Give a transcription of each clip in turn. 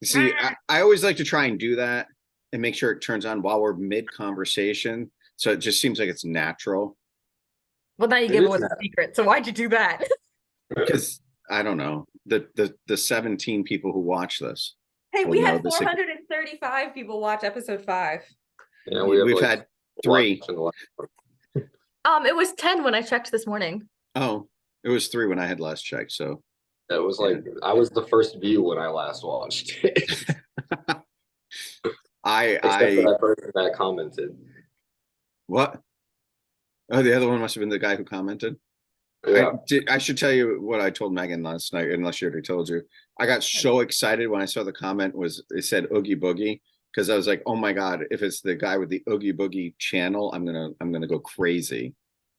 See, I always like to try and do that and make sure it turns on while we're mid conversation. So it just seems like it's natural Well, now you It gave is away the that. secret. So why'd you do that? because I don't know the 17 people who watch this Hey, will we know had the secret. 435 people watch episode 5. Yeah, we have We've like had 3. watching the last one. It was 10 when I checked this morning. Oh, it was 3 when I had last checked. So That was yeah. like I was the first view when I last watched it. Except for I that person that commented. what? Oh, the other one must have been the guy who commented. Yeah. I should tell you what I told Megan last night, unless she already told you. I got so excited when I saw the comment it said Oogie Boogie, because I was like, oh my God, if it's the guy with the Oogie Boogie channel, I'm gonna go crazy.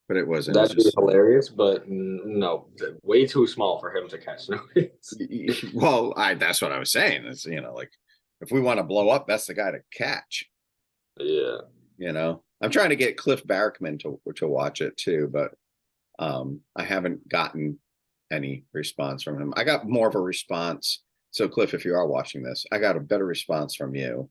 But it wasn't. It was That'd be just hilarious, but no, way too small for him to catch noise. well, that's what I was saying. It's like if we want to blow up, that's the guy to catch. Yeah. I'm trying to get Cliff Barrickman to watch it too, but I haven't gotten any response from him. I got more of a response. So Cliff, if you are watching this, I got a better response from you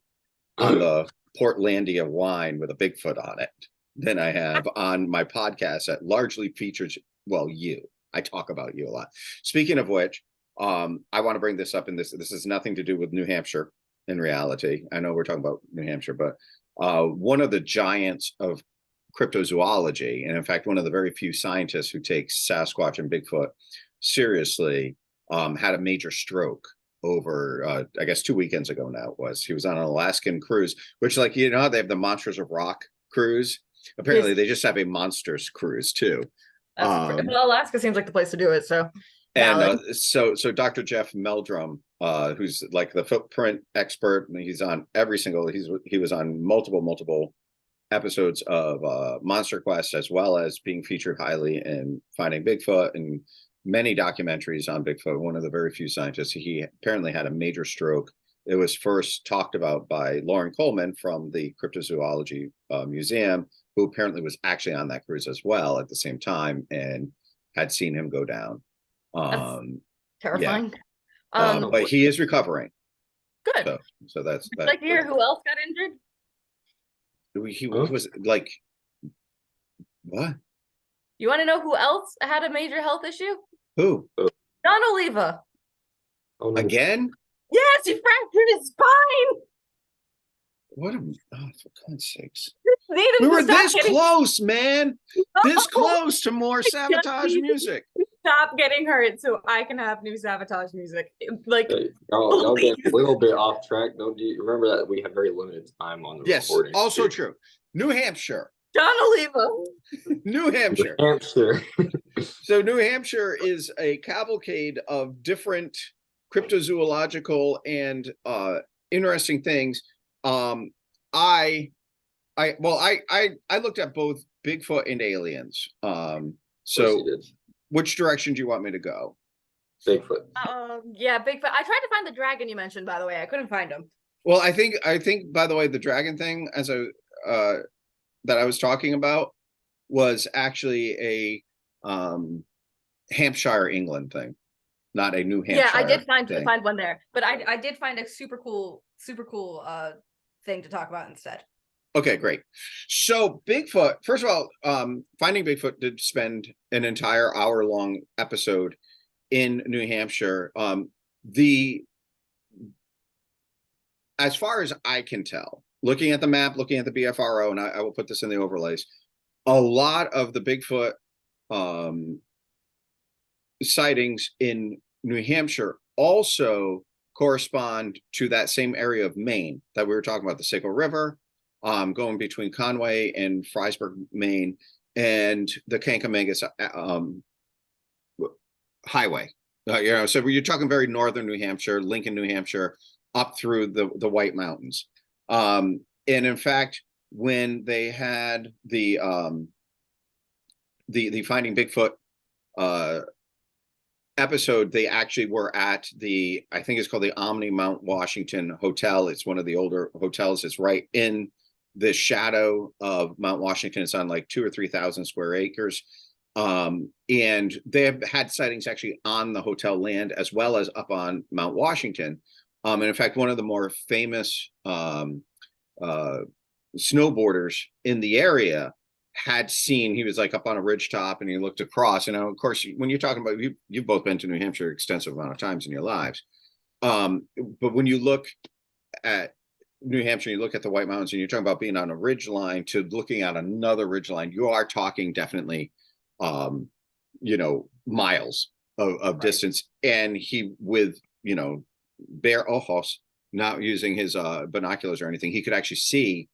on the Portlandia wine with a Bigfoot on it than I have on my podcast that largely features, well, you. I talk about you a lot. Speaking of which, I want to bring this up, and this has nothing to do with New Hampshire in reality. I know we're talking about New Hampshire, but one of the giants of cryptozoology, and in fact, one of the very few scientists who takes Sasquatch and Bigfoot seriously, had a major stroke over, I guess 2 weekends ago now it was. He was on an Alaskan cruise, which, like, they have the Monsters of Rock cruise. Apparently, Yes. they just have a Monsters cruise too. Well, Alaska seems like the place to do it, so And valid. so Dr. Jeff Meldrum, who's like the footprint expert, and he's on he was on multiple episodes of Monster Quest, as well as being featured highly in Finding Bigfoot and many documentaries on Bigfoot. One of the very few scientists. He apparently had a major stroke. It was first talked about by Lauren Coleman from the Cryptozoology Museum, who apparently was actually on that cruise as well at the same time and had seen him go down. That's Yeah, terrifying. but he is recovering. Good. So that's Would you like to hear who else got injured? He was like, what? You want to know who else had a major health issue? Who? John Oliva. Oh, no. Again? Yes, he fractured his spine. What a, oh, for God's sakes. Need him We to were stop this getting- close, man. This No. close to more Sabotage music. Stop getting hurt so I can have new Sabotage music. Like, Hey, y'all get a little bit off track. Don't you remember that we have very limited time on the Yes, recording? also true. New Hampshire. John Oliva. New Hampshire. New Hampshire. So New Hampshire is a cavalcade of different cryptozoological and interesting things. I looked at both Bigfoot and aliens. So which direction do you want me to go? Bigfoot. Yeah, Bigfoot. I tried to find the dragon you mentioned, by the way. I couldn't find him. Well, I think by the way, the dragon thing that I was talking about was actually a Hampshire, England thing, not a New Hampshire. Yeah, I did find thing. one there, but I did find a super cool thing to talk about instead. Okay, great. So Bigfoot, first of all, Finding Bigfoot did spend an entire hour-long episode in New Hampshire. As far as I can tell, looking at the map, looking at the BFRO, and I will put this in the overlays, a lot of the Bigfoot sightings in New Hampshire also correspond to that same area of Maine that we were talking about, the Saco River, going between Conway and Fryeburg, Maine, and the Kankamangas Highway. So you're talking very northern New Hampshire, Lincoln, New Hampshire, up through the White Mountains. And in fact, when they had the Finding Bigfoot episode, they actually were at I think it's called the Omni Mount Washington Hotel. It's one of the older hotels. It's right in the shadow of Mount Washington. It's on like 2,000 or 3,000 square acres. And they have had sightings actually on the hotel land as well as up on Mount Washington. And in fact, one of the more famous snowboarders in the area had seen, he was like up on a ridge top and he looked across. And of course, when you're talking about, you've both been to New Hampshire extensive amount of times in your lives. But when you look at New Hampshire, you look at the White Mountains and you're talking about being on a ridge line to looking at another ridge line, you are talking definitely, miles of distance. And he, with, bare ojos, not using his binoculars or anything, he could actually see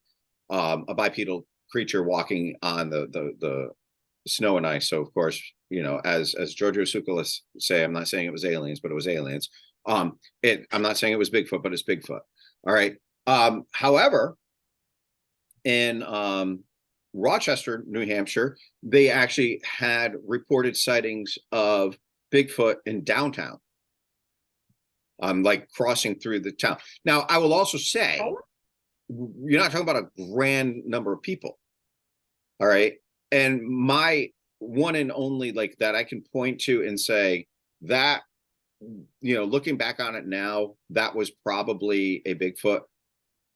a bipedal creature walking on the snow and ice. So of course, as Giorgio Tsoukalos say, I'm not saying it was aliens, but it was aliens. I'm not saying it was Bigfoot, but it's Bigfoot. All right. However, in Rochester, New Hampshire, they actually had reported sightings of Bigfoot in downtown. Like crossing through the town. Now, I will also say, you're not talking about a grand number of people. All right. And my one and only like that I can point to and say that, looking back on it now, that was probably a Bigfoot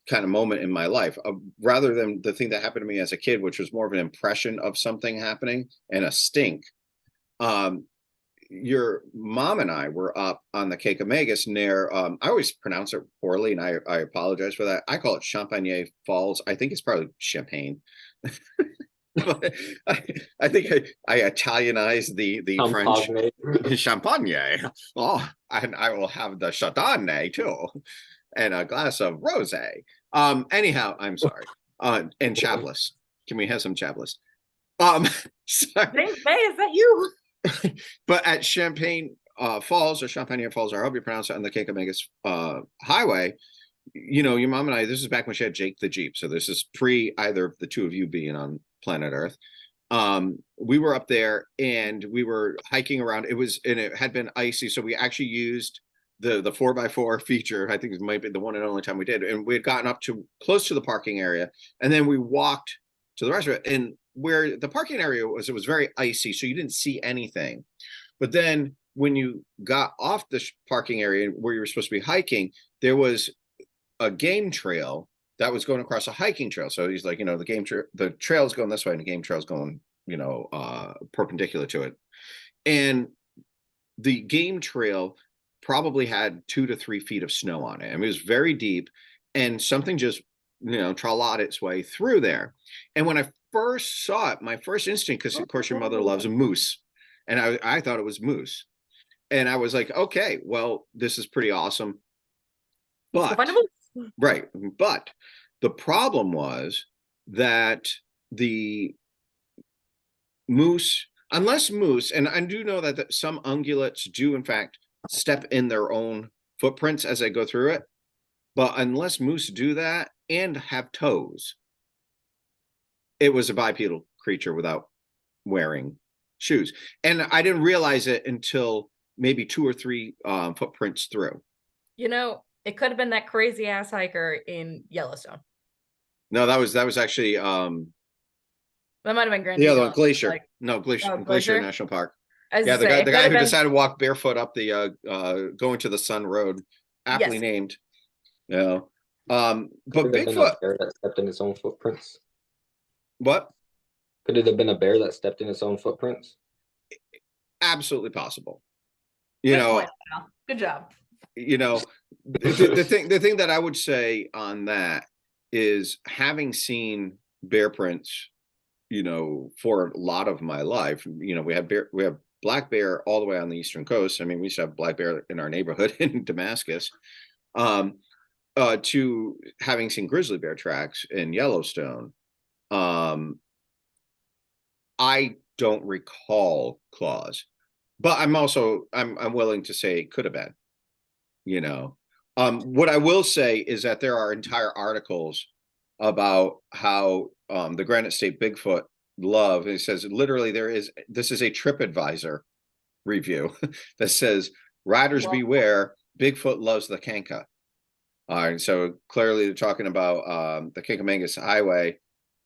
kind of moment in my life, rather than the thing that happened to me as a kid, which was more of an impression of something happening and a stink. Your mom and I were up on the Kakamega near, I always pronounce it poorly and I apologize for that. I call it Champagne Falls. I think it's probably Champagne. But I think I Italianized the French Champagne. Oh, and I will have the Chardonnay too, and a glass of rosé. Anyhow, I'm sorry. And Chablis. Can we have some Chablis? Sorry. Thanks, May, is that you? But at Champagne Falls or Champagne Falls, or however you pronounce it, on the Kakamega highway, your mom and I, this is back when she had Jake the Jeep. So this is pre either of the two of you being on planet Earth. We were up there and we were hiking around. It had been icy. So we actually used the 4x4 feature. I think it might be the one and only time we did. And we had gotten up to close to the parking area. And then we walked to the rest of it. And where the parking area was, it was very icy. So you didn't see anything. But then when you got off the parking area where you were supposed to be hiking, there was a game trail that was going across a hiking trail. So he's like, the trail's going this way and the game trail's going, perpendicular to it. And the game trail probably had 2 to 3 feet of snow on it. I mean, it was very deep and something just, traled its way through there. And when I first saw it, my first instinct, because of course your mother loves a moose, and I thought it was moose. And I was like, okay, well, this is pretty awesome. But right. But the problem was that the moose, unless moose, and I do know that some ungulates do in fact step in their own footprints as they go through it. But unless moose do that and have toes, it was a bipedal creature without wearing shoes. And I didn't realize it until maybe 2 or 3 footprints through. It could have been that crazy ass hiker in Yellowstone. No, that was actually that might have been Grand. The other one, Glacier. Glacier National Park. Yeah, the guy who decided to walk barefoot up the going to the Sun Road, aptly named. Yeah. But Bigfoot that stepped in its own footprints. What? Could it have been a bear that stepped in its own footprints? Absolutely possible. Good job. The thing that I would say on that is, having seen bear prints, for a lot of my life, we have black bear all the way on the eastern coast. I mean, we used to have black bear in our neighborhood in Damascus, to having seen grizzly bear tracks in Yellowstone. I don't recall claws, but I'm willing to say it could have been. What I will say is that there are entire articles about how the Granite State Bigfoot love. It says literally this is a TripAdvisor review that says, "Riders beware, Bigfoot loves the Kanka." All right, so clearly they're talking about the Kakamega Highway,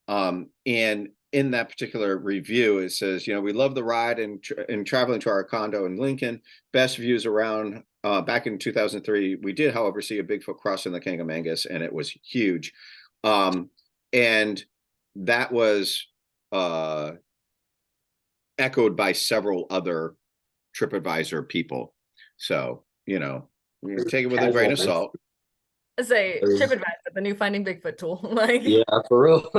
and in that particular review, it says, we love the ride and traveling to our condo in Lincoln. Best views around back in 2003, we did, however, see a Bigfoot crossing the Kangamangas, and it was huge. And that was echoed by several other TripAdvisor people. So, you know, take it with a grain of salt. I say TripAdvisor, the new Finding Bigfoot tool. Like, Yeah, for real.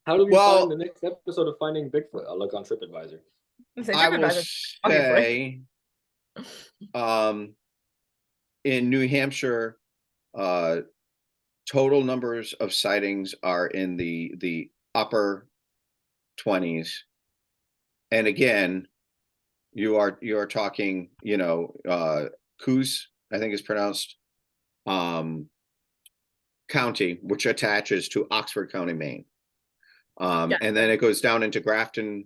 How do we Well- find the next episode of Finding Bigfoot? I'll look on TripAdvisor. say I will TripAdvisor, obviously. say, in New Hampshire, total numbers of sightings are in the upper 20s. And again, you are talking, you know, Coos, I think is pronounced, county, which attaches to Oxford County, Maine. Yeah. And then it goes down into Grafton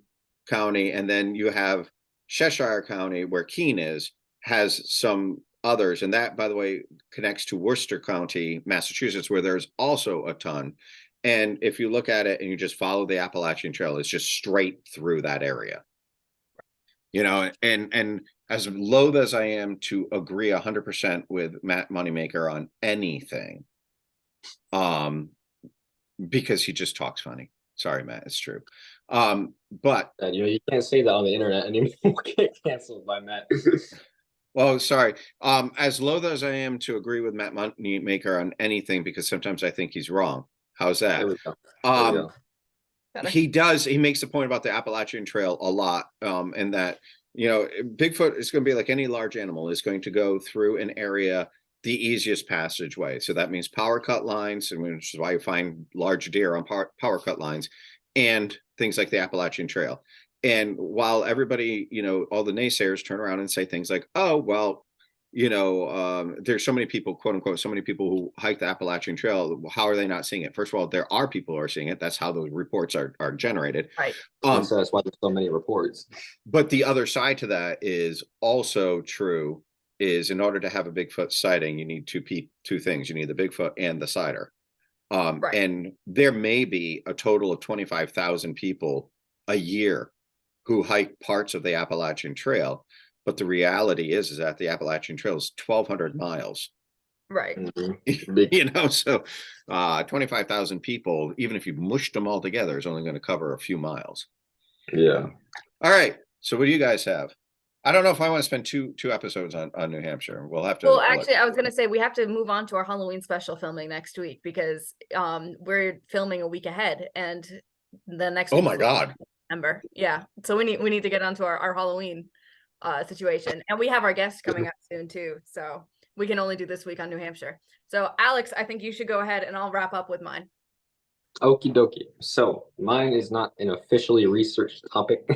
County, and then you have Cheshire County, where Keene is, has some others. And that, by the way, connects to Worcester County, Massachusetts, where there's also a ton. And if you look at it and you just follow the Appalachian Trail, it's just straight through that area. You know, and as loath as I am to agree 100% with Matt Moneymaker on anything, because he just talks funny. Sorry, Matt, it's true. But And, you know, you can't say that on the internet anymore. We'll get canceled by Matt. well, sorry. As loath as I am to agree with Matt Moneymaker on anything, because sometimes I think he's wrong. How's that? There we go. There we go. He makes the point about the Appalachian Trail a lot, and that, you know, Bigfoot is going to be like any large animal, is going to go through an area the easiest passageway. So that means power cut lines, and which is why you find large deer on power cut lines, and things like the Appalachian Trail. And while everybody, you know, all the naysayers turn around and say things like, oh, well, you know, there's so many people, quote unquote, so many people who hike the Appalachian Trail. How are they not seeing it? First of all, there are people who are seeing it. That's how those reports are generated. Right. So that's why there's so many reports. But the other side to that is also true, is in order to have a Bigfoot sighting, you need two things. You need the Bigfoot and the sighter. Right. And there may be a total of 25,000 people a year who hike parts of the Appalachian Trail. But the reality is that the Appalachian Trail is 1,200 miles. Right. You know, so 25,000 people, even if you mushed them all together, is only going to cover a few miles. Yeah. All right. So what do you guys have? I don't know if I want to spend two episodes on New Hampshire. We'll have to. Well, actually, I was gonna say we have to move on to our Halloween special filming next week, because we're filming a week ahead, and the next Oh week my is God. September. Yeah. So we need to get onto our Halloween situation, and we have our guests coming up soon too. So we can only do this week on New Hampshire. So Alex, I think you should go ahead, and I'll wrap up with mine. Okie dokie. So mine is not an officially researched topic.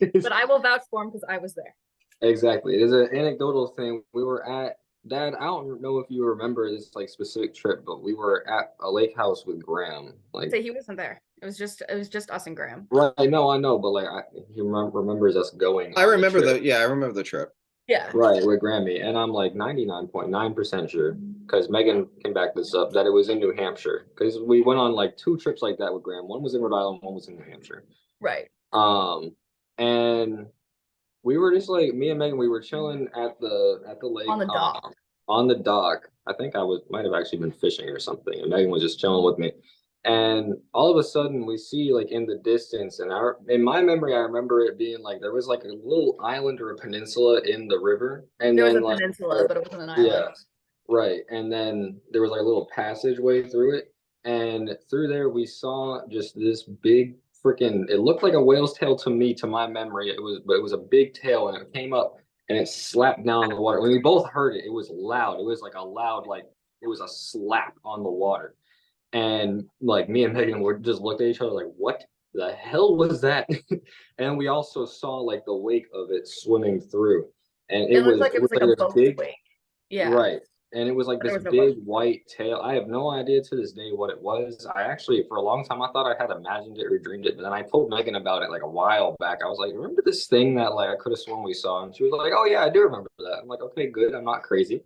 But I will vouch for him because I was there. Exactly. It is an anecdotal thing. We were at Dad, I don't know if you remember this like specific trip, but we were at a lake house with Graham. Like, So he wasn't there. It was just us and Graham. right? No, I know, but like he remembers us going. I remember the trip. I remember the trip. Yeah. Right, with Grammy. And I'm like 99.9% sure, because Megan can back this up, that it was in New Hampshire. Because we went on like 2 trips like that with Graham. One was in Rhode Island, one was in New Hampshire. Right. And we were just like, me and Megan, we were chilling at the lake. On the dock. On the dock. I think might have actually been fishing or something. And Megan was just chilling with me. And all of a sudden we see like in the distance, and in my memory, I remember it being like there was like a little island or a peninsula in the river. And There then was a peninsula, but it wasn't an island. yeah, right. And then there was like a little passageway through it. And through there we saw just this big freaking, it looked like a whale's tail to me, to my memory. But it was a big tail, and it came up and it slapped down in the water. When we both heard it, it was loud. It was like a loud, like it was a slap on the water. And like me and Megan were just looked at each other like, what the hell was that? And we also saw like the wake of it swimming through. And It looked like it was like a this boat big wake. Yeah. Right. And it was like There this was no big white tail. I have no idea to this day what it was. I actually, for a long time, I thought I had imagined it or dreamed it. But then I told Megan about it like a while back. I was like, remember this thing that like I could have sworn we saw? And she was like, oh yeah, I do remember that. I'm like, okay, good. I'm not crazy.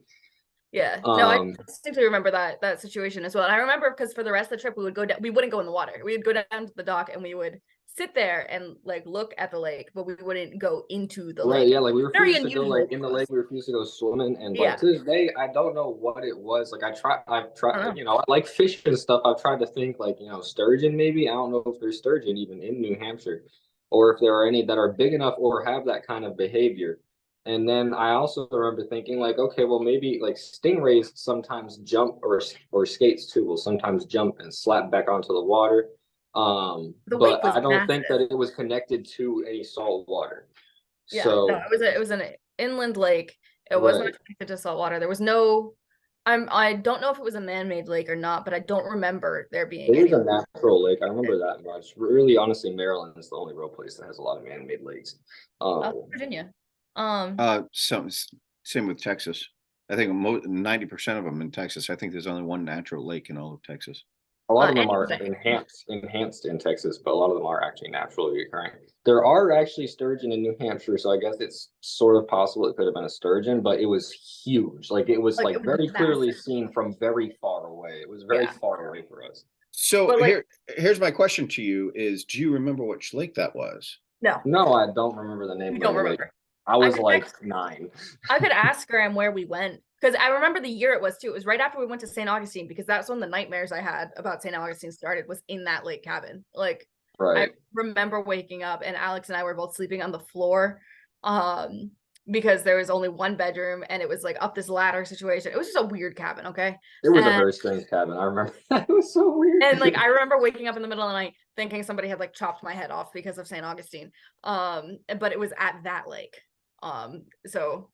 Yeah. No, I distinctly remember that situation as well. And I remember because for the rest of the trip, we would go down, we wouldn't go in the water. We would go down to the dock and we would sit there and like look at the lake, but we wouldn't go into the Right, lake. yeah, like we Very refused to go unusual like in the for us. lake, we refused to go swimming, and Yeah. like to this day, I don't know what it was. Like I've I tried, don't know. you know, I like fish and stuff. I've tried to think like, you know, sturgeon maybe. I don't know if there's sturgeon even in New Hampshire, or if there are any that are big enough or have that kind of behavior. And then I also remember thinking like, okay, well maybe like stingrays sometimes jump or skates too will sometimes jump and slap back onto the water. The lake But was I don't think that massive. it was connected to any salt water. Yeah, no, So, it was an inland lake. It was not right. connected to salt water. There was no I don't know if it was a man-made lake or not, but I don't remember there being It is any. a natural lake. I remember that much. Really, honestly, Maryland is the only real place that has a lot of man-made lakes. Virginia. Um, Some same with Texas. I think 90% of them in Texas. I think there's only one natural lake in all of Texas. A lot of them are anything. enhanced in Texas, but a lot of them are actually naturally occurring. There are actually sturgeon in New Hampshire, so I guess it's sort of possible it could have been a sturgeon, but it was huge. Like it was It was very clearly massive. seen from very far away. It was very Yeah. far away for us. So But like, here's my question to you: Is do you remember which lake that was? no, No, I don't remember the name you of don't the lake. remember. I was could like actually- 9. I could ask Graham where we went because I remember the year it was too. It was right after we went to St. Augustine because that's when the nightmares I had about St. Augustine started was in that lake cabin. Like I Right. remember waking up and Alex and I were both sleeping on the floor because there was only one bedroom and it was like up this ladder situation. It was just a weird cabin, okay? It was a And very strange cabin. I remember that. It was so weird. and like I remember waking up in the middle of the night thinking somebody had like chopped my head off because of St. Augustine. But it was at that lake. So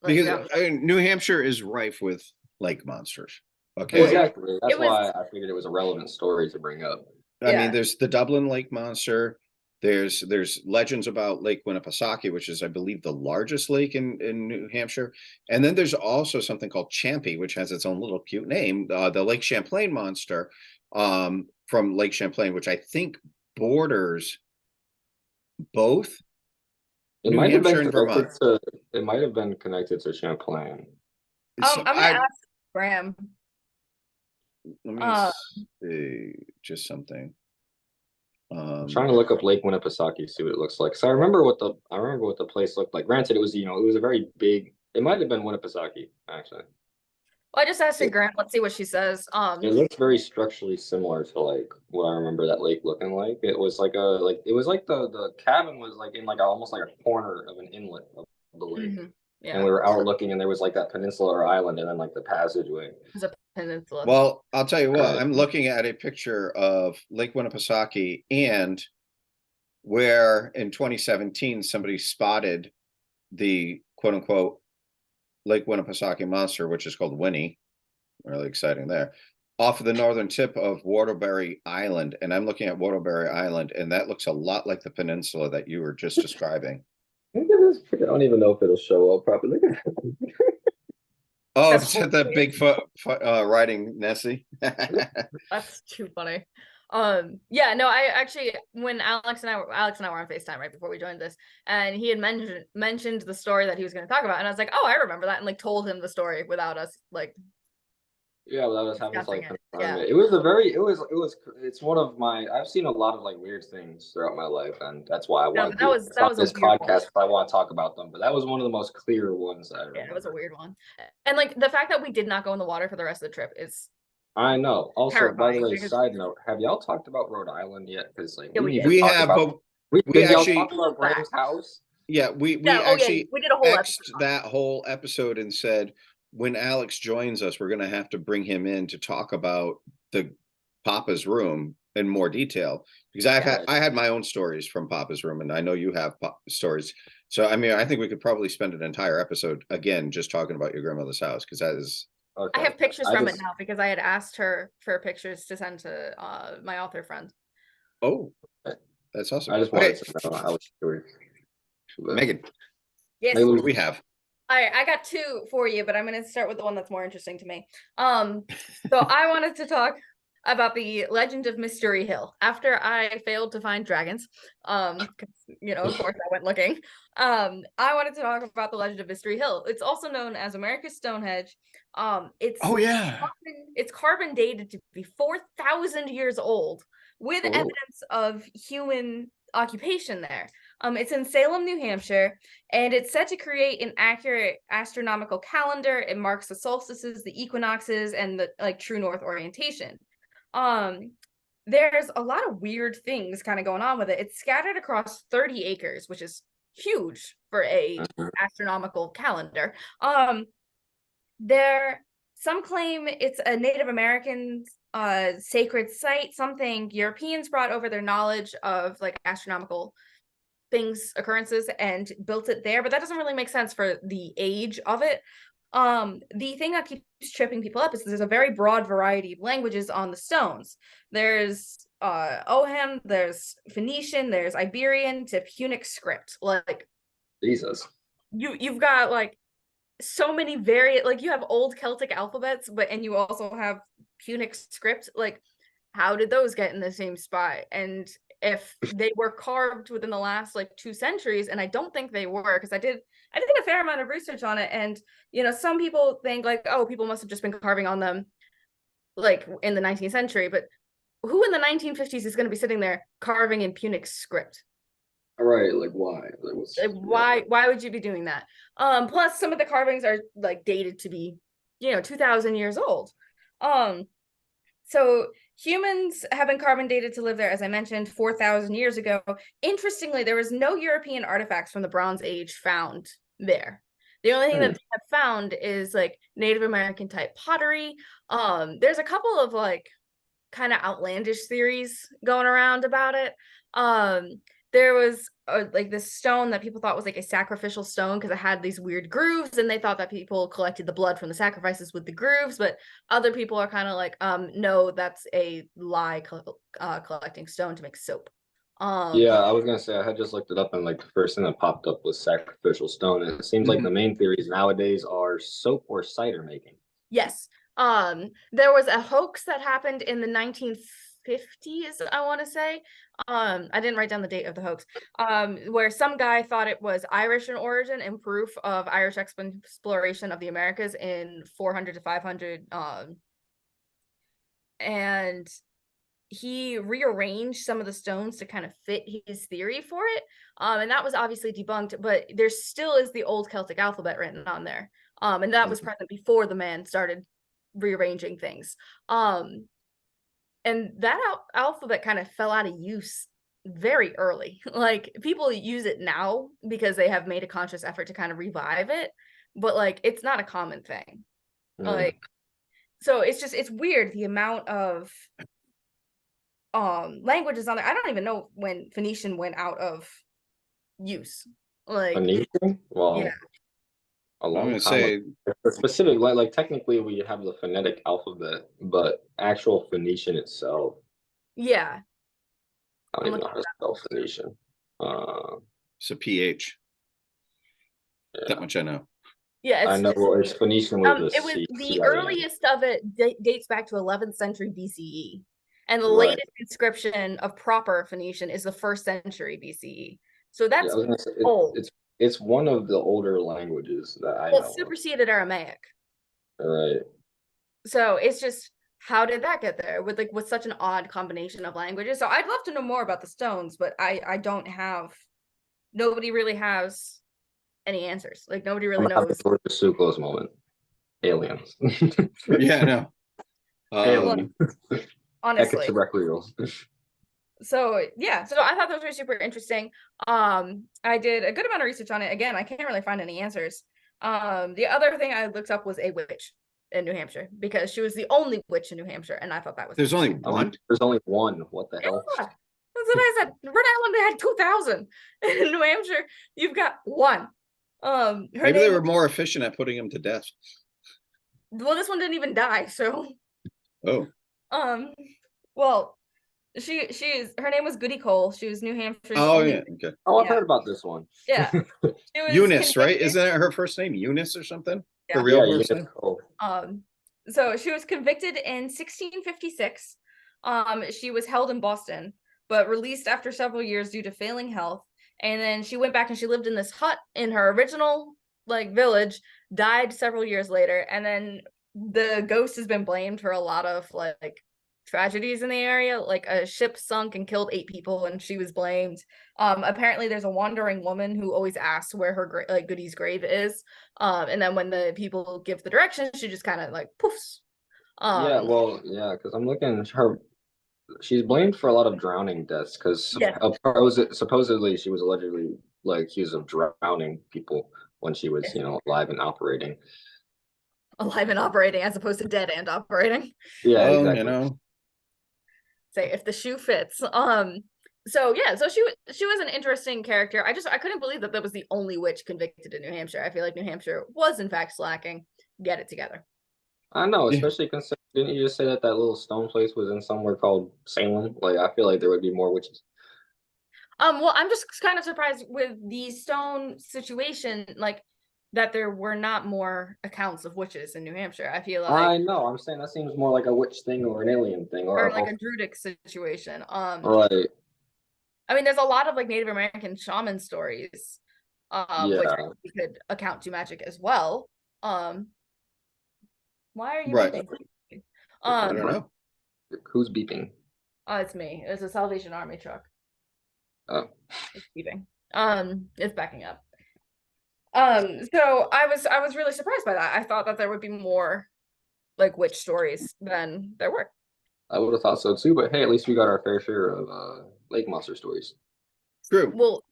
like Because New Hampshire is rife with lake monsters. Okay. Well, Exactly. That's it was- why I figured it was a relevant story to bring up. I Yeah. mean, there's the Dublin Lake Monster. There's legends about Lake Winnipesaukee, which is, I believe, the largest lake in New Hampshire. And then there's also something called Champy, which has its own little cute name, the Lake Champlain Monster, from Lake Champlain, which I think borders both It New might have Hampshire been and Vermont. connected to. It might have been connected to Champlain. So I'm gonna ask Graham. let me see just something. I'm trying to look up Lake Winnipesaukee, see what it looks like. So I remember what the place looked like. Granted, it was it was a very big. It might have been Winnipesaukee actually. Well, I just asked Graham. Let's see what she says. It looks very structurally similar to like what I remember that lake looking like. It was like it was like the cabin was like in like almost like a corner of an inlet of the lake. Yeah. And we were out looking and there was like that peninsula or island and then like the passageway. It was a peninsula. Well, I'll tell you what, Right. I'm looking at a picture of Lake Winnipesaukee and where in 2017 somebody spotted the quote unquote Lake Winnipesaukee monster, which is called Winnie. Really exciting there. Off of the northern tip of Waterbury Island. And I'm looking at Waterbury Island, and that looks a lot like the peninsula that you were just describing. Look at this. I don't even know if it'll show up properly. Look at Oh, That's is that the Bigfoot riding Nessie? That's too funny. Yeah, no, I actually when Alex and I were on FaceTime right before we joined this, and he had mentioned the story that he was going to talk about, and I was like, oh, I remember that, and like told him the story without us like. Yeah, well, that was having Discussing like it, confirm yeah. it. It was a very it's one of my I've seen a lot of like weird things throughout my life, and that's why I No, wanted that was a this weird one. podcast. I want to talk about them, but that was one of the most clear ones I remember. Yeah, it was a weird one, and like the fact that we did not go in the water for the rest of the trip is. I know. Also, by Terrifying, the way, because- side note: have y'all talked about Rhode Island yet? Because like Yeah, we did. We have, but we did y'all actually- talk about Graham's house? yeah, we Yeah, actually we did a whole X'd episode. that whole episode and said, when Alex joins us, we're going to have to bring him in to talk about the Papa's room in more detail, because I had my own stories from Papa's room, and I know you have stories. So I mean, I think we could probably spend an entire episode again just talking about your grandmother's house, because that is. Okay. I have pictures from it now because I had asked her for pictures to send to my author friend. Oh, that's awesome. I just wanted to know how it's doing. Megan, Yes, what do we have? I got 2 for you, but I'm going to start with the one that's more interesting to me. So I wanted to talk about the Legend of Mystery Hill. After I failed to find dragons, 'cause, of course I went looking. I wanted to talk about the Legend of Mystery Hill. It's also known as America's Stonehenge. It's Oh yeah, it's carbon dated to be 4,000 years old. with Oh. evidence of human occupation there. It's in Salem, New Hampshire, and it's said to create an accurate astronomical calendar. It marks the solstices, the equinoxes, and the like true north orientation. There's a lot of weird things kind of going on with it. It's scattered across 30 acres, which is huge for a astronomical calendar. Some claim it's a Native American sacred site, something Europeans brought over their knowledge of like astronomical things, occurrences, and built it there, but that doesn't really make sense for the age of it. The thing that keeps tripping people up is there's a very broad variety of languages on the stones. There's Oham, there's Phoenician, there's Iberian to Punic script. Like Jesus. You've got like so many like you have old Celtic alphabets, and you also have Punic script. Like, how did those get in the same spot? And if they were carved within the last like 2 centuries, and I don't think they were, because I did a fair amount of research on it, and some people think like, oh, people must have just been carving on them like in the 19th century, but who in the 1950s is going to be sitting there carving in Punic script? All right, like why? Why would you be doing that? Plus some of the carvings are like dated to be 2,000 years old. So humans have been carbon dated to live there, as I mentioned, 4,000 years ago. Interestingly, there was no European artifacts from the Bronze Age found there. The only thing that they have found is like Native American type pottery. There's a couple of like kind of outlandish theories going around about it. There was like this stone that people thought was like a sacrificial stone because it had these weird grooves, and they thought that people collected the blood from the sacrifices with the grooves, but other people are kind of like, no, that's a lie, collecting stone to make soap. Yeah, I was gonna say, I had just looked it up, and like the first thing that popped up was sacrificial stone, and it seems like the main theories nowadays are soap or cider making. Yes. There was a hoax that happened in the 1950s, I want to say. I didn't write down the date of the hoax. Where some guy thought it was Irish in origin and proof of Irish exploration of the Americas in 400 to 500. And he rearranged some of the stones to kind of fit his theory for it. And that was obviously debunked, but there still is the old Celtic alphabet written on there. And that was present before the man started rearranging things. And that alphabet kind of fell out of use very early. Like, people use it now because they have made a conscious effort to kind of revive it, but like it's not a common thing. Like, so it's weird the amount of languages on there. I don't even know when Phoenician went out of use. Like, Phoenician? Well, yeah. a long I'm gonna time say ago. Specific, like technically we have the phonetic alphabet, but actual Phoenician itself, Yeah. I don't even know how to spell Phoenician. it's a PH. Yeah. That much I know. Yeah, I know it's Phoenician with a it was C. the earliest of it dates back to 11th century BCE, and the Right. latest inscription of proper Phoenician is the 1st century BCE. So that's I was gonna say, old. It's one of the older languages that I know. Well, superseded Aramaic. Right. So it's just, how did that get there with such an odd combination of languages? So I'd love to know more about the stones, but I don't have. Nobody really has any answers. Like, nobody really knows. The Sucrose moment. Aliens. Yeah, no. Honestly. Extraterrestrials. So yeah, so I thought those were super interesting. I did a good amount of research on it. Again, I can't really find any answers. The other thing I looked up was a witch in New Hampshire, because she was the only witch in New Hampshire, and I thought that was There's only one. There's only one. What the hell? Yeah, that's what I said. Rhode Island, they had 2,000. In New Hampshire, you've got one. Maybe they were more efficient at putting him to death. Well, this one didn't even die, so. Oh. Well, her name was Goody Cole. She was New Hampshire's. Oh yeah. Okay. Oh, I've heard about this one. Yeah. Eunice, right? Isn't it her first name? Eunice or something? Yeah. Her real Eunice name? Cole. So she was convicted in 1656. She was held in Boston, but released after several years due to failing health. And then she went back and she lived in this hut in her original village, died several years later, and then the ghost has been blamed for a lot of tragedies in the area. Like a ship sunk and killed 8 people, and she was blamed. Apparently, there's a wandering woman who always asks where her Goody's grave is. And then when the people give the directions, she just kind of like poofs. Yeah, well, yeah, because I'm looking her. She's blamed for a lot of drowning deaths because Yeah. supposedly she was allegedly like accused of drowning people when she was, alive and operating. Alive and operating as opposed to dead and operating. Yeah, Well, exactly. Say if the shoe fits. So yeah, so she was an interesting character. I couldn't believe that was the only witch convicted in New Hampshire. I feel like New Hampshire was in fact slacking. Get it together. I know, Yeah. especially considering, didn't you just say that little stone place was in somewhere called Salem? Like, I feel like there would be more witches. Well, I'm just kind of surprised with the stone situation, like that there were not more accounts of witches in New Hampshire. I feel like I know. I'm saying that seems more like a witch thing or an alien thing, or like a druidic situation. Right. I mean, there's a lot of like Native American shaman stories, which Yeah. we could account to magic as well. Why are you Right. beeping? I don't know. Who's beeping? Oh, it's me. It's a Salvation Army truck. Oh. It's beeping. It's backing up. So I was really surprised by that. I thought that there would be more like witch stories than there were. I would have thought so too, but hey, at least we got our fair share of lake monster stories. True. Well,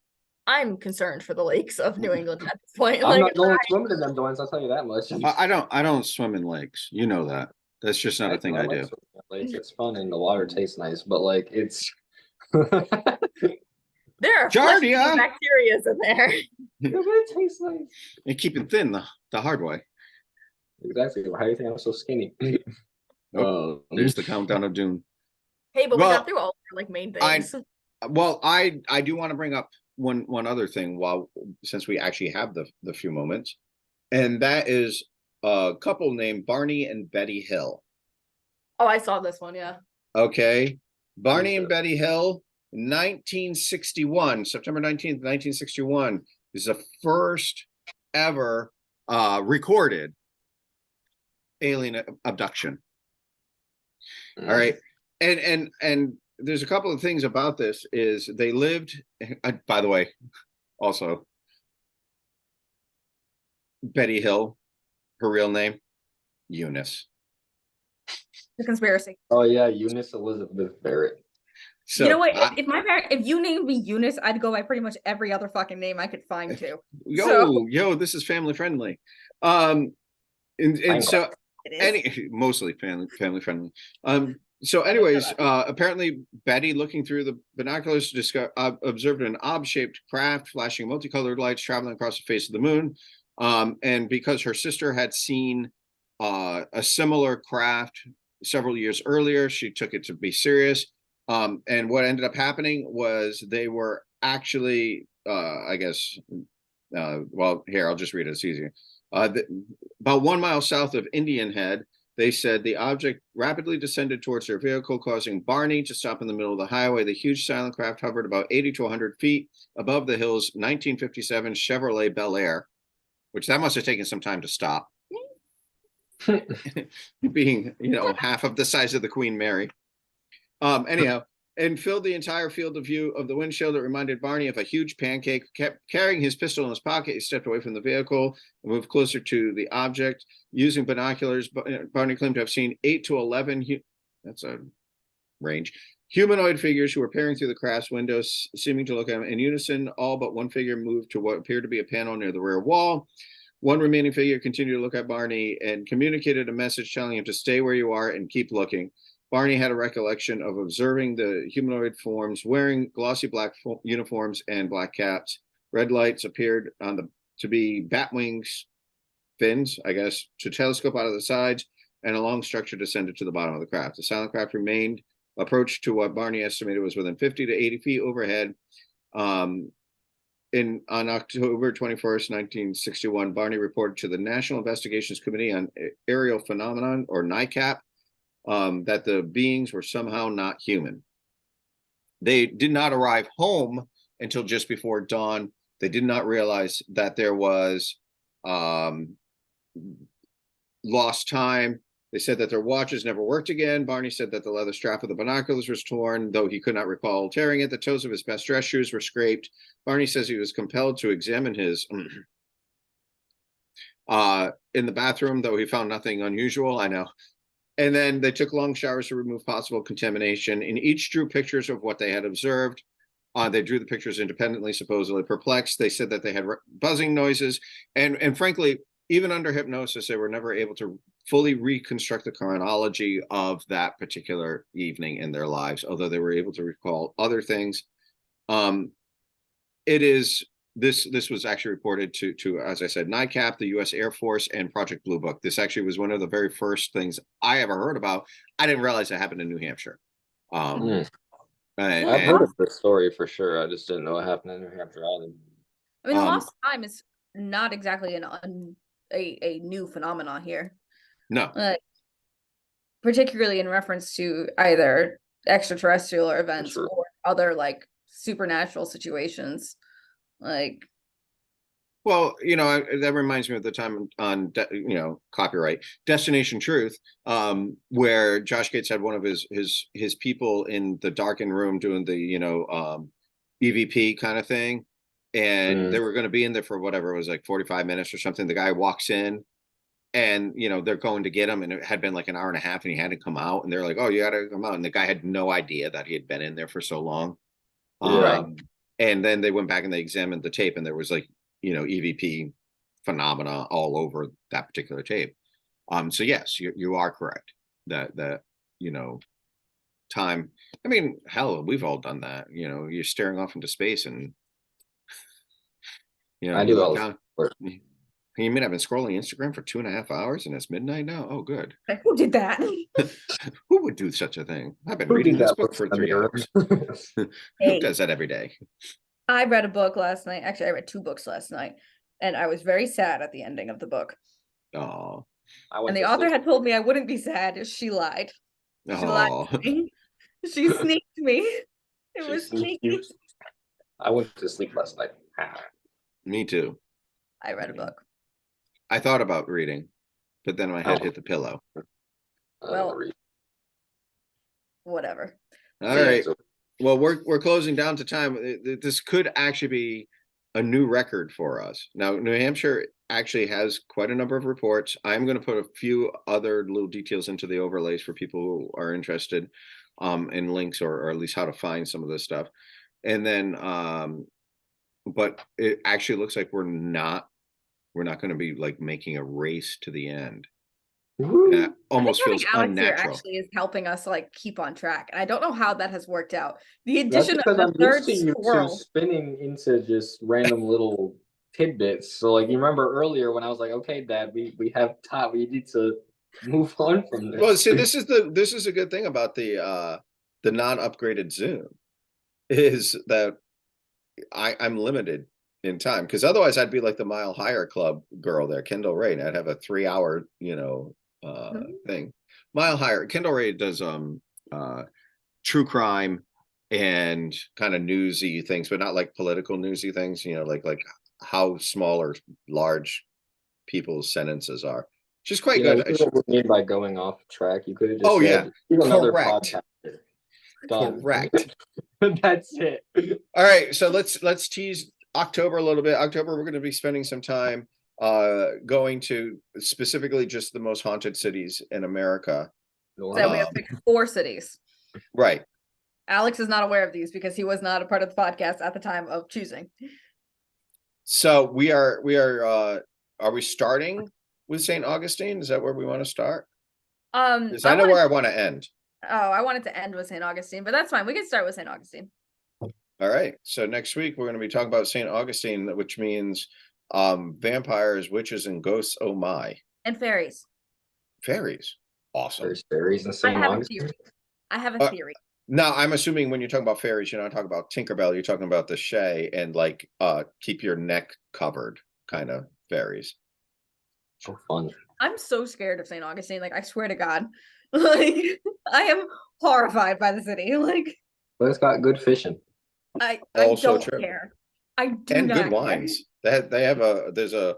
I'm concerned for the lakes of New England at this point. I'm Like, not going swimming in them joints, I'll tell you that much. I don't swim in lakes. You know that. That's just not a thing I do. Lakes, it's fun and the water tastes nice, but like it's there are Giardia! bacteria in there. it tastes nice. And keep it thin the hard way. Exactly. How do you think I'm so skinny? There's the countdown of doom. Hey, but Well, we got through all like main things. I do want to bring up one other thing since we actually have the few moments, and that is a couple named Barney and Betty Hill. Oh, I saw this one, yeah. Okay. Barney and Betty Hill, 1961, September 19th, 1961 is the first ever recorded alien abduction. All right. And there's a couple of things about this is they lived, by the way, also Betty Hill, her real name, Eunice. The conspiracy. Oh yeah, Eunice Elizabeth Barrett. So, you know what? If you named me Eunice, I'd go by pretty much every other fucking name I could find too. Yo, this is family friendly. And so mostly family friendly. So anyways, apparently Betty, looking through the binoculars, observed an ob-shaped craft flashing multicolored lights traveling across the face of the moon. And because her sister had seen a similar craft several years earlier, she took it to be serious. And what ended up happening was they were actually, I guess, well, here, I'll just read it. It's easier. About 1 mile south of Indian Head, they said the object rapidly descended towards their vehicle, causing Barney to stop in the middle of the highway. The huge silent craft hovered about 80 to 100 feet above the hill's 1957 Chevrolet Bel Air, which that must have taken some time to stop. Being, half of the size of the Queen Mary. Anyhow, and filled the entire field of view of the windshield. It reminded Barney of a huge pancake. Kept carrying his pistol in his pocket. He stepped away from the vehicle and moved closer to the object. Using binoculars, Barney claimed to have seen 8 to 11, that's a range, humanoid figures who were peering through the craft's windows, seeming to look at him in unison. All but one figure moved to what appeared to be a panel near the rear wall. One remaining figure continued to look at Barney and communicated a message telling him to stay where you are and keep looking. Barney had a recollection of observing the humanoid forms wearing glossy black uniforms and black caps. Red lights appeared to be bat wings, fins, I guess, to telescope out of the sides, and a long structure descended to the bottom of the craft. The silent craft remained approached to what Barney estimated was within 50 to 80 feet overhead. On October 21st, 1961, Barney reported to the National Investigations Committee on Aerial Phenomenon, or NICAP, that the beings were somehow not human. They did not arrive home until just before dawn. They did not realize that there was lost time They said that their watches never worked again. Barney said that the leather strap of the binoculars was torn, though he could not recall tearing it. The toes of his best dress shoes were scraped. Barney says he was compelled to examine his in the bathroom, though he found nothing unusual. I know. And then they took long showers to remove possible contamination, and each drew pictures of what they had observed. They drew the pictures independently, supposedly perplexed. They said that they had buzzing noises, and frankly, even under hypnosis, they were never able to fully reconstruct the chronology of that particular evening in their lives, although they were able to recall other things. This was actually reported to, as I said, NICAP, the U.S. Air Force, and Project Blue Book. This actually was one of the very first things I ever heard about. I didn't realize it happened in New Hampshire. I've heard of this story for sure. I just didn't know it happened in New Hampshire either. I mean, the lost time is not exactly a new phenomenon here. No. Particularly in reference to either extraterrestrial events or other like supernatural situations. Well, that reminds me of the time on, copyright Destination Truth, where Josh Gates had one of his people in the darkened room doing the, EVP kind of thing. And they were going to be in there for whatever it was, like 45 minutes or something. The guy walks in and, they're going to get him. And it had been like an hour and a half and he hadn't come out. And they're like, oh, you got to come out. And the guy had no idea that he had been in there for so long. And then they went back and they examined the tape and there was like, EVP phenomena all over that particular tape. So yes, you are correct that time. I mean, hell, we've all done that. You're staring off into space and I do all down. You mean I've been scrolling Instagram for 2.5 hours and it's midnight now? Oh, good. Who did that? Who would do such a thing? I've been reading this book for 3 hours. Who does that every day? I read a book last night. Actually, I read 2 books last night, and I was very sad at the ending of the book. Oh. And the author had told me I wouldn't be sad. She lied. She lied to me. She sneaked me. It was sneaky. I went to sleep last night. Me too. I read a book. I thought about reading, but then my head hit the pillow. Well, whatever. All right. Well, we're closing down to time. This could actually be a new record for us. Now, New Hampshire actually has quite a number of reports. I'm going to put a few other little details into the overlays for people who are interested in links or at least how to find some of this stuff. And then, but it actually looks like we're not going to be like making a race to the end. That almost feels unnatural. Actually is helping us like keep on track, and I don't know how that has worked out. The addition of the third squirrel spinning into just random little tidbits. So like you remember earlier when I was like, okay, Dad, we have time. We need to move on from this. Well, see, this is a good thing about the non-upgraded Zoom is that I'm limited in time, because otherwise I'd be like the Mile Higher Club girl there, Kendall Ray, and I'd have a 3-hour thing. Mile Higher, Kendall Ray does true crime and kind of newsy things, but not like political newsy things, like how small or large people's sentences are. She's quite good. What we mean by going off track, you could have just said, another correct. Done. Correct. That's it. All right, so let's tease October a little bit. October, we're going to be spending some time going to specifically just the most haunted cities in America. So we have picked 4 cities. Right. Alex is not aware of these because he was not a part of the podcast at the time of choosing. So we are we starting with St. Augustine? Is that where we want to start? Because I know where I want to end. Oh, I wanted to end with St. Augustine, but that's fine. We can start with St. Augustine. All right. So next week we're going to be talking about St. Augustine, which means vampires, witches, and ghosts. Oh my! And fairies. Fairies. Awesome. There's fairies in St. Augustine. I have a theory. Now, I'm assuming when you're talking about fairies, you're not talking about Tinkerbell. You're talking about the Shay and like keep your neck covered kind of fairies. So fun. I'm so scared of St. Augustine. Like, I swear to God, like I am horrified by the city. Like, but it's got good fishing. I don't care. I do and not good wines. They have there's a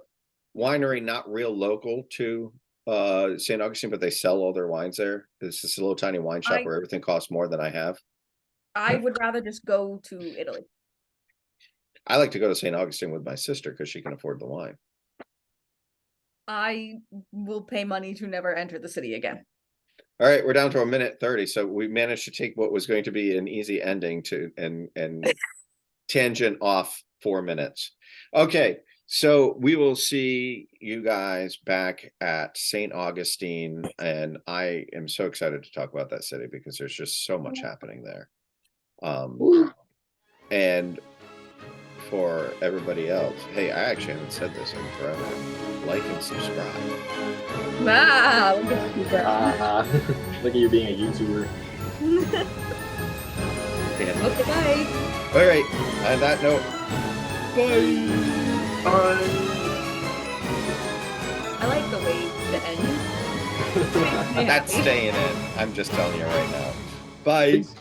winery not real local to St. Augustine, but they sell all their wines there. It's this little tiny wine shop I- where everything costs more than I have. I would rather just go to Italy. I like to go to St. Augustine with my sister because she can afford the wine. I will pay money to never enter the city again. All right, we're down to a minute 30. So we managed to take what was going to be an easy ending to and tangent off 4 minutes. Okay, so we will see you guys back at St. Augustine, and I am so excited to talk about that city because there's just so much happening there. And for everybody else, hey, I actually haven't said this in forever. Like and subscribe. Wow, look at you, Look at you being a YouTuber. Yeah. Okay, bye. All right, on that note, bye. I like the way the end. That's staying in. I'm just telling you right now. Bye. Peace.